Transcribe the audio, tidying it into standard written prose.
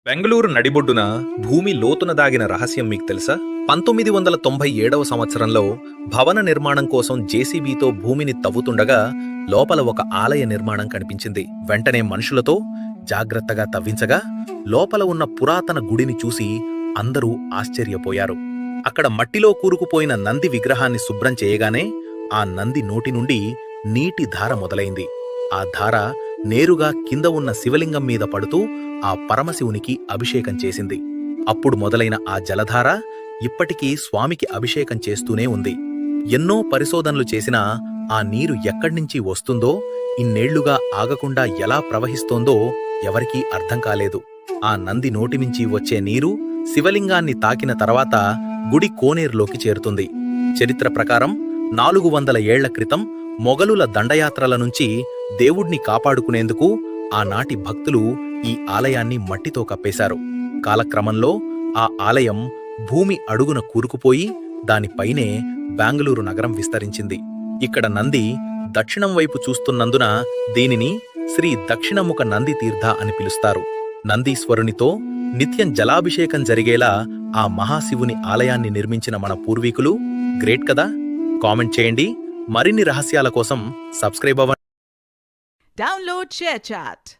బెంగళూరు నడిబొడ్డున భూమి లోతున దాగిన రహస్యం మీకు తెలుసా? 1997వ సంవత్సరంలో భవన నిర్మాణం కోసం జేసీబీతో భూమిని తవ్వుతుండగా లోపల ఒక ఆలయ నిర్మాణం కనిపించింది. వెంటనే మనుషులతో జాగ్రత్తగా తవ్వించగా లోపల ఉన్న పురాతన గుడిని చూసి అందరూ ఆశ్చర్యపోయారు. అక్కడ మట్టిలో కూరుకుపోయిన నంది విగ్రహాన్ని శుభ్రం చేయగానే ఆ నంది నోటి నుండి నీటి ధార మొదలైంది. ఆ ధార నేరుగా కింద ఉన్న శివలింగం మీద పడుతూ ఆ పరమశివునికి అభిషేకం చేసింది. అప్పుడు మొదలైన ఆ జలధార ఇప్పటికీ స్వామికి అభిషేకం చేస్తూనే ఉంది. ఎన్నో పరిశోధనలు చేసినా ఆ నీరు ఎక్కడ్నించి వస్తుందో, ఇన్నేళ్లుగా ఆగకుండా ఎలా ప్రవహిస్తోందో ఎవరికీ అర్థం కాలేదు. ఆ నంది నోటినుంచి వచ్చే నీరు శివలింగాన్ని తాకిన తర్వాత గుడి కోనేరులోకి చేరుతుంది. చరిత్ర ప్రకారం 400 ఏళ్ల క్రితం మొగలుల దండయాత్రల నుంచి దేవుణ్ణి కాపాడుకునేందుకు ఆనాటి భక్తులు ఈ ఆలయాన్ని మట్టితో కప్పేశారు. కాలక్రమంలో ఆ ఆలయం భూమి అడుగున కూరుకుపోయి దానిపైనే బెంగళూరు నగరం విస్తరించింది. ఇక్కడ నంది దక్షిణం వైపు చూస్తున్నందున దీనిని శ్రీ దక్షిణముఖ నంది తీర్థ అని పిలుస్తారు. నందీశ్వరునితో నిత్యం జలాభిషేకం జరిగేలా ఆ మహాశివుని ఆలయాన్ని నిర్మించిన మన పూర్వీకులు గ్రేట్ కదా. కామెంట్ చేయండి. మరిన్ని రహస్యాల కోసం సబ్స్క్రైబ్ అవ్వండి. Download ShareChat.